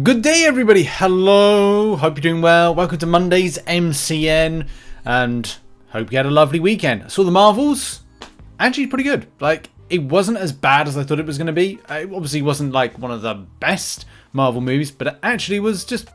Good day everybody, hello, hope you're doing well, welcome to Monday's MCN, and hope you had a lovely weekend. I saw the Marvels, actually pretty good. Like, it wasn't as bad as I thought it was going to be. It obviously wasn't like one of the best Marvel movies, but it actually was just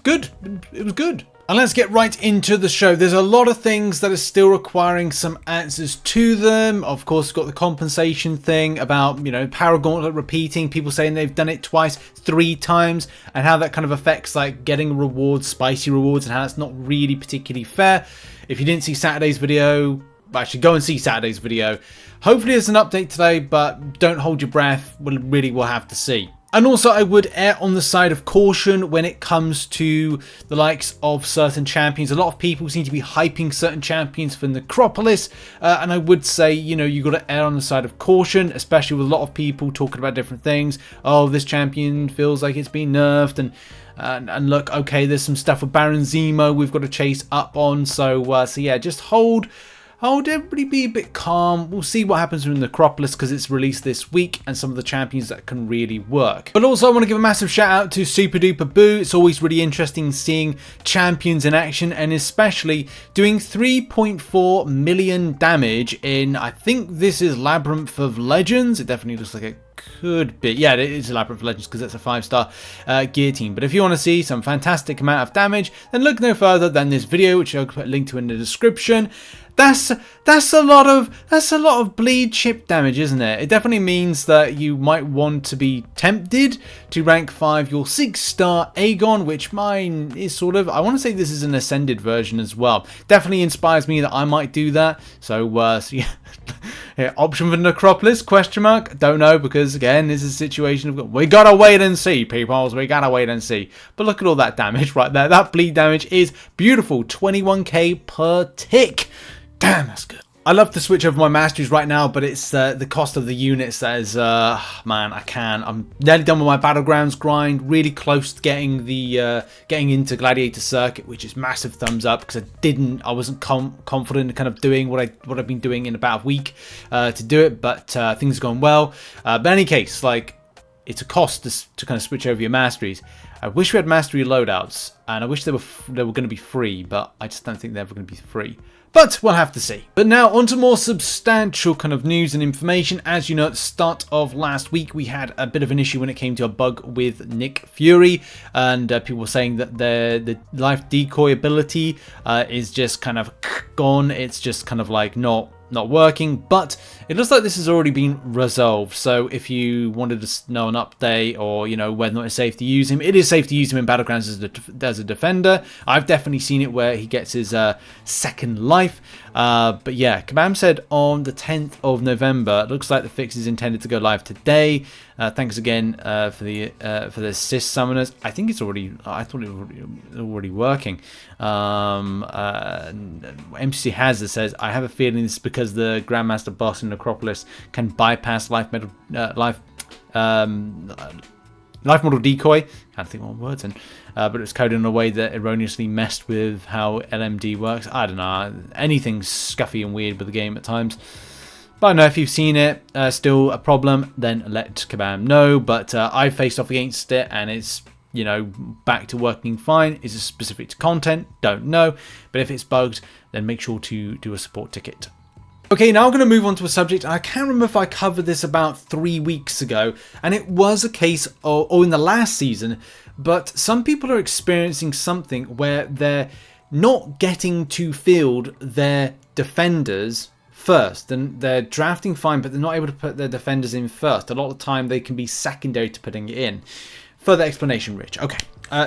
good. It was good. And let's get right into the show. There's a lot of things that are still requiring some answers to them. Of course, we've got the compensation thing about, Paragon Gauntlet repeating, people saying they've done it twice, 3 times, and how that kind of affects like getting rewards, spicy rewards, and how it's not really particularly fair. If you didn't see Saturday's video, actually go and see Saturday's video. Hopefully there's an update today, but don't hold your breath. We'll have to see. And also, I would err on the side of caution when it comes to the likes of certain champions. A lot of people seem to be hyping certain champions for Necropolis, and I would say, you got to err on the side of caution, especially with a lot of people talking about different things. Oh, this champion feels like it's been nerfed, and look, okay, there's some stuff with Baron Zemo we've got to chase up on. So yeah, just hold everybody, be a bit calm. We'll see what happens with Necropolis because it's released this week and some of the champions that can really work. But also I want to give a massive shout out to Super Duper Boo. It's always really interesting seeing champions in action and especially doing 3.4 million damage in, I think this is Labyrinth of Legends. It definitely looks like it could be. Yeah, it is a Labyrinth of Legends because it's a 5-star gear team. But if you want to see some fantastic amount of damage, then look no further than this video, which I'll put a link to in the description. That's a lot of bleed chip damage, isn't it? It definitely means that you might want to be tempted to rank 5 your 6-star Aegon, which mine is sort of, I want to say this is an ascended version as well. Definitely inspires me that I might do that. So yeah. Yeah, option for Necropolis, question mark? Don't know, because again, this is a situation of we gotta wait and see, peoples. We gotta wait and see. But look at all that damage right there. That bleed damage is beautiful. 21k per tick. Damn, that's good. I love to switch over my masteries right now, but it's the cost of the units that is, man, I can't. I'm nearly done with my Battlegrounds grind, really close to getting the getting into Gladiator Circuit, which is massive thumbs up because I wasn't confident in kind of doing what I've been doing in about a week to do it, but things have gone well. But in any case, like, it's a cost to kind of switch over your masteries. I wish we had mastery loadouts, and I wish they were going to be free, but I just don't think they're ever going to be free. But we'll have to see. But now on to more substantial kind of news and information. As you know, at the start of last week, we had a bit of an issue when it came to a bug with Nick Fury. And people were saying that the life decoy ability is just kind of gone. It's just kind of like not working, but it looks like this has already been resolved. So if you wanted to know an update or whether or not it's safe to use him, it is safe to use him in Battlegrounds as a defender. I've definitely seen it where he gets his second life. But yeah, Kabam said on the 10th of November, it looks like the fix is intended to go live today. Thanks again for the assist summoners. I think it's already, I thought it was already working. MC Hazard says, I have a feeling it's because the Grandmaster boss in Necropolis can bypass life model decoy. Can't think what words in, but it was coded in a way that erroneously messed with how LMD works. I don't know. Anything's scuffy and weird with the game at times. But I don't know if you've seen it, still a problem, then let Kabam know. But I faced off against it and it's, back to working fine. Is it specific to content? Don't know. But if it's bugged, then make sure to do a support ticket. Okay, now I'm going to move on to a subject. I can't remember if I covered this about 3 weeks ago, and it was a case of, or in the last season, but some people are experiencing something where they're not getting to field their defenders first, and they're drafting fine, but they're not able to put their defenders in first. A lot of the time, they can be secondary to putting it in. Further explanation, Rich. Okay.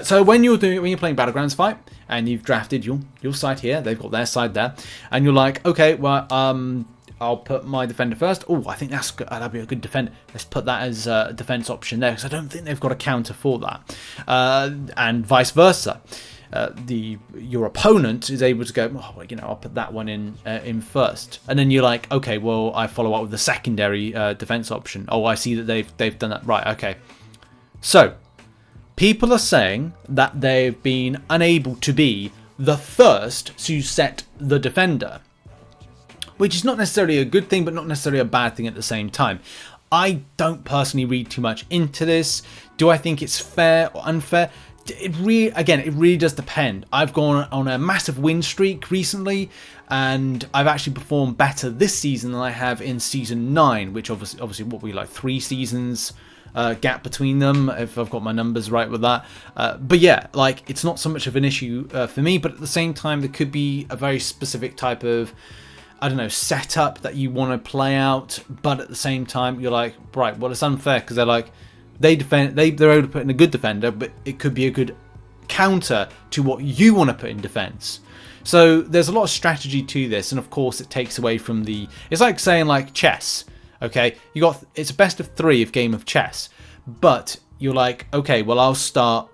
So when you're playing Battlegrounds fight and you've drafted your side here, they've got their side there, and you're like, okay, well, I'll put my defender first. Oh, I think that'd be a good defender. Let's put that as a defense option there because I don't think they've got a counter for that, and vice versa. Your opponent is able to go, oh, well, I'll put that one in first, and then you're like, okay, well, I follow up with the secondary defense option. Oh, I see that they've done that right. Okay, so people are saying that they've been unable to be the first to set the defender, which is not necessarily a good thing, but not necessarily a bad thing at the same time. I don't personally read too much into this. Do I think it's fair or unfair? It really does depend. I've gone on a massive win streak recently, and I've actually performed better this season than I have in season 9, which obviously what we like 3 seasons gap between them, if I've got my numbers right with that. But yeah, like, it's not so much of an issue for me, but at the same time, there could be a very specific type of, I don't know, setup that you want to play out, but at the same time, you're like, right, well, it's unfair because they're like, they're able to put in a good defender, but it could be a good counter to what you want to put in defense. So there's a lot of strategy to this, and of course it takes away from the, it's like saying like chess, okay, it's a best of 3 of game of chess, but you're like, okay, well, I'll start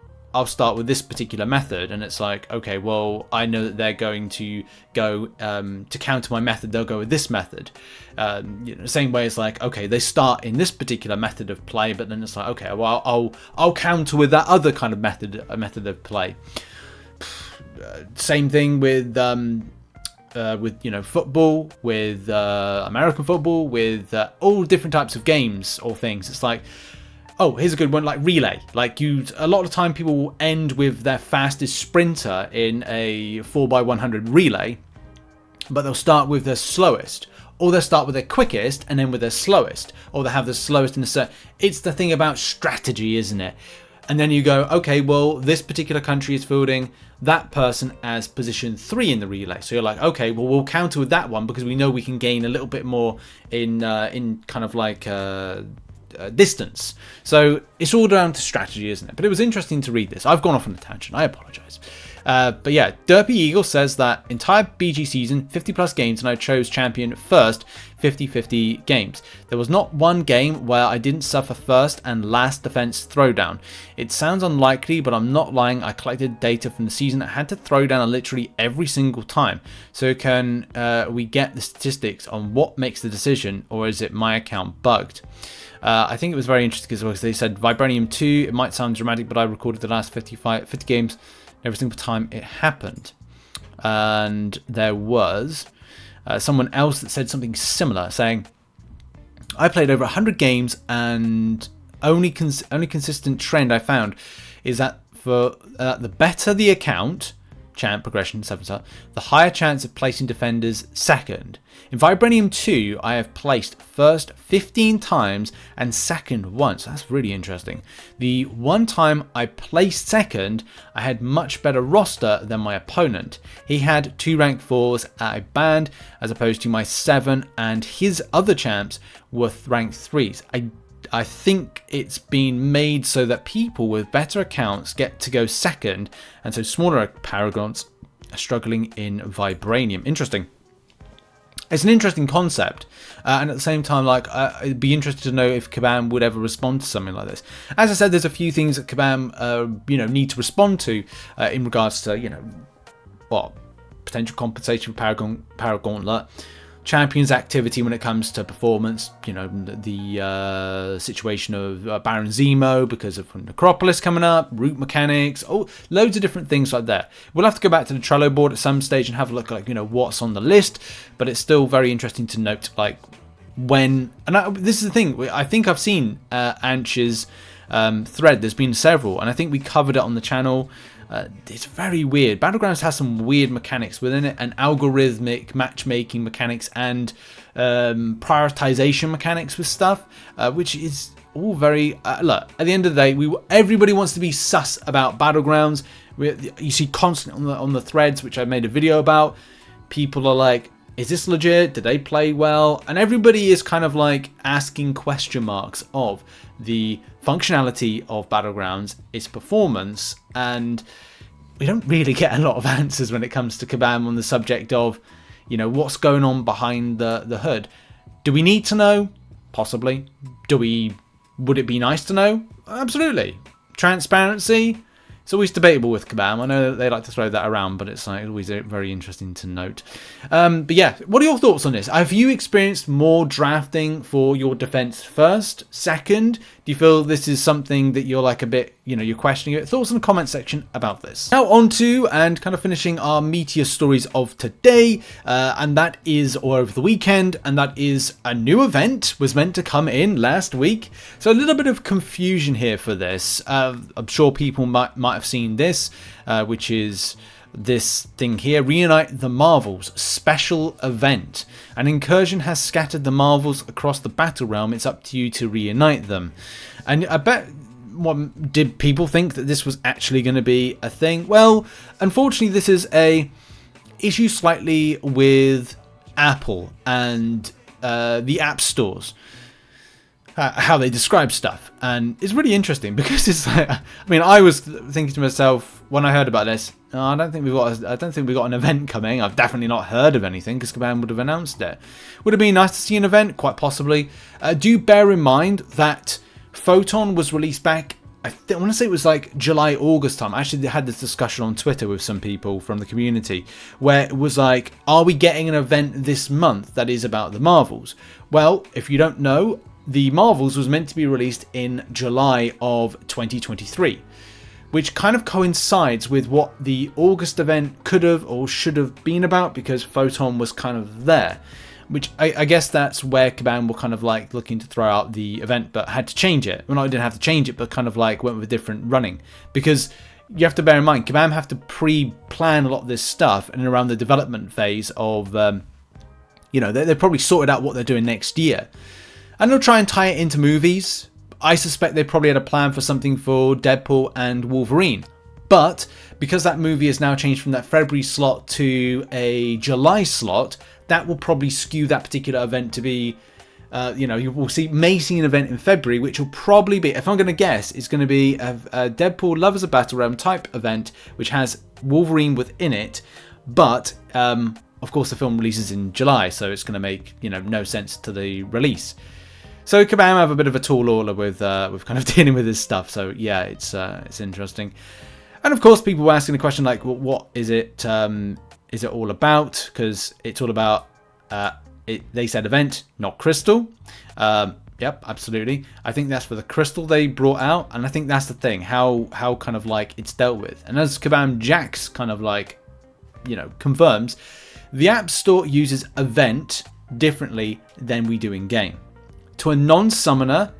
with this particular method, and it's like, okay, well, I know that they're going to go to counter my method, they'll go with this method. The same way as like, okay, they start in this particular method of play, but then it's like, okay, well, I'll counter with that other kind of method of play. Same thing with football, with American football, with all different types of games or things. It's like, oh, here's a good one, like relay. Like, a lot of time people will end with their fastest sprinter in a 4x100 relay, but they'll start with their slowest, or they'll start with their quickest and then with their slowest, or they have the slowest in the set. It's the thing about strategy, isn't it? And then you go, okay, well, this particular country is fielding that person as position 3 in the relay. So you're like, okay, well, we'll counter with that one because we know we can gain a little bit more in kind of like distance. So it's all down to strategy, isn't it? But it was interesting to read this. I've gone off on a tangent. I apologize. But yeah, Derpy Eagle says that entire BG season, 50 plus games, and I chose champion first, 50-50 games. There was not one game where I didn't suffer first and last defense throwdown. It sounds unlikely, but I'm not lying. I collected data from the season. I had to throw down literally every single time. So can we get the statistics on what makes the decision, or is it my account bugged? I think it was very interesting because they said Vibranium 2, it might sound dramatic, but I recorded the last 50 games every single time it happened. And there was someone else that said something similar, saying, I played over 100 games and only consistent trend I found is that for the better the account, champ progression 7-star, the higher chance of placing defenders second. In Vibranium 2, I have placed first 15 times and second once. That's really interesting. The one time I placed second, I had much better roster than my opponent. He had 2 rank 4s I banned, as opposed to my 7, and his other champs were rank 3s. I think it's been made so that people with better accounts get to go second, and so smaller paragons are struggling in Vibranium. Interesting. It's an interesting concept, and at the same time, like, I'd be interested to know if Kabam would ever respond to something like this. As I said, there's a few things that Kabam, need to respond to in regards to, potential compensation for Paragon Gauntlet, Champions activity when it comes to performance, the situation of Baron Zemo because of Necropolis coming up, route mechanics, loads of different things like that. We'll have to go back to the Trello board at some stage and have a look at what's on the list, but it's still very interesting to note when, and this is the thing, I think I've seen Anch's thread, there's been several, and I think we covered it on the channel. It's very weird. Battlegrounds has some weird mechanics within it, and algorithmic matchmaking mechanics and prioritization mechanics with stuff, which is all very... look, at the end of the day, everybody wants to be sus about Battlegrounds. You see constantly on the threads, which I made a video about, people are like, is this legit? Did they play well? And everybody is kind of like asking question marks of the functionality of Battlegrounds, its performance, and we don't really get a lot of answers when it comes to Kabam on the subject of, what's going on behind the hood. Do we need to know? Possibly. Would it be nice to know? Absolutely. Transparency? It's always debatable with Kabam. I know that they like to throw that around, but it's like always very interesting to note. But yeah, what are your thoughts on this? Have you experienced more drafting for your defense first, second? Do you feel this is something that you're like a bit, you're questioning it? Thoughts in the comment section about this. Now on to and kind of finishing our meteor stories of today, and that is all over the weekend, and that is a new event was meant to come in last week. So a little bit of confusion here for this. I'm sure people might have seen this, which is this thing here, Reunite the Marvels special event. An incursion has scattered the Marvels across the battle realm. It's up to you to reunite them. And I bet, did people think that this was actually going to be a thing? Well, unfortunately, this is a issue slightly with Apple and the app stores. How they describe stuff, and it's really interesting because it's like, I was thinking to myself when I heard about this, I don't think we got an event coming. I've definitely not heard of anything because Kabam would have announced it. Would have been nice to see an event, quite possibly. Do bear in mind that Photon was released back, I want to say it was like July, August time. I actually had this discussion on Twitter with some people from the community where it was like, are we getting an event this month that is about the Marvels? Well, if you don't know, the Marvels was meant to be released in July of 2023, which kind of coincides with what the August event could have or should have been about because Photon was kind of there, which I guess that's where Kabam were kind of like looking to throw out the event, but had to change it. Well, I didn't have to change it, but kind of like went with a different running because you have to bear in mind, Kabam have to pre-plan a lot of this stuff and around the development phase of, they've probably sorted out what they're doing next year. And they'll try and tie it into movies. I suspect they probably had a plan for something for Deadpool and Wolverine. But because that movie has now changed from that February slot to a July slot, that will probably skew that particular event to be, you will may see an event in February, which will probably be, if I'm going to guess, it's going to be a Deadpool Lovers of Battle Realm type event, which has Wolverine within it. But, of course, the film releases in July, so it's going to make, no sense to the release. So Kabam have a bit of a tall order with kind of dealing with this stuff. So yeah, it's interesting. And of course, people were asking the question like, well, what is it? Is it all about? Because it's all about. They said event, not crystal. Yep, absolutely. I think that's for the crystal they brought out, and I think that's the thing. How kind of like it's dealt with. And as Kabam Jax kind of like, confirms, the App Store uses event differently than we do in game. To a non-summoner,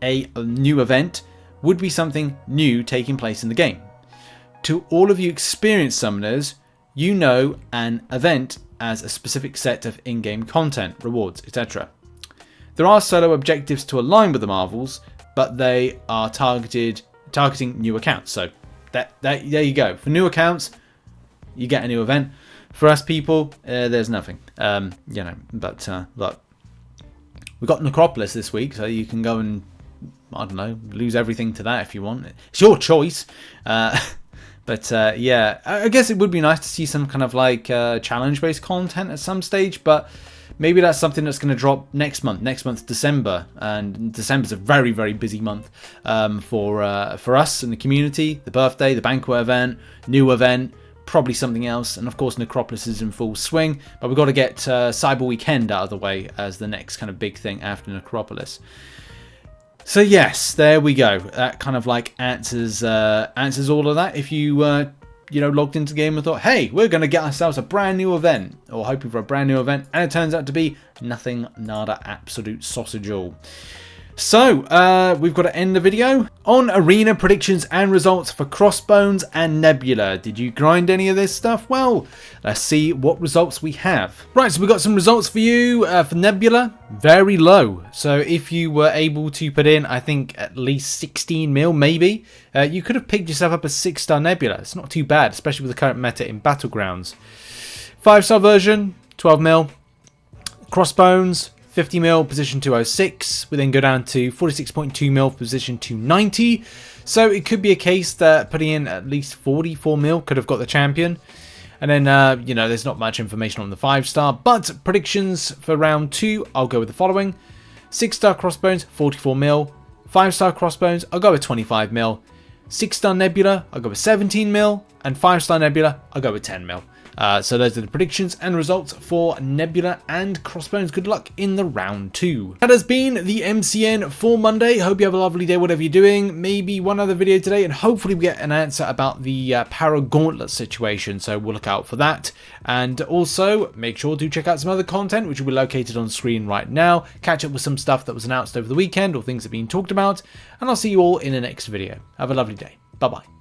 a new event would be something new taking place in the game. To all of you experienced summoners, an event as a specific set of in-game content, rewards, etc. There are solo objectives to align with the Marvels, but they are targeting new accounts. So there you go. For new accounts, you get a new event. For us people, there's nothing. But look. We've got Necropolis this week, so you can go and, I don't know, lose everything to that if you want. It's your choice. But yeah, I guess it would be nice to see some kind of like challenge-based content at some stage, but maybe that's something that's going to drop next month, December. And December's a very, very busy month for us in the community. The birthday, the Banquet Event, new event, probably something else, and of course Necropolis is in full swing, but we've got to get Cyber Weekend out of the way as the next kind of big thing after Necropolis. So yes, there we go. That kind of like answers all of that. If you logged into the game and thought, hey, we're going to get ourselves a brand new event, or hoping for a brand new event, and it turns out to be nothing, nada, absolute sausage all. So, we've got to end the video on arena predictions and results for Crossbones and Nebula. Did you grind any of this stuff? Well, let's see what results we have. Right, so we've got some results for you. For Nebula, very low. So if you were able to put in, I think, at least 16 mil, maybe, you could have picked yourself up a 6-star Nebula. It's not too bad, especially with the current meta in Battlegrounds. 5-star version, 12 mil. Crossbones, 50 mil, position 206. We then go down to 46.2 mil, position 290. So it could be a case that putting in at least 44 mil could have got the champion. And then, there's not much information on the 5-star, but predictions for round 2, I'll go with the following. 6-star Crossbones, 44 mil. 5-star Crossbones, I'll go with 25 mil. 6-star Nebula, I'll go with 17 mil, and 5-star Nebula, I'll go with 10 mil. So those are the predictions and results for Nebula and Crossbones. Good luck in the round 2. That has been the MCN for Monday. Hope you have a lovely day, whatever you're doing. Maybe one other video today, and hopefully we get an answer about the Paragon Gauntlet situation. So we'll look out for that. And also, make sure to check out some other content, which will be located on screen right now. Catch up with some stuff that was announced over the weekend or things that have been talked about. And I'll see you all in the next video. Have a lovely day. Bye-bye.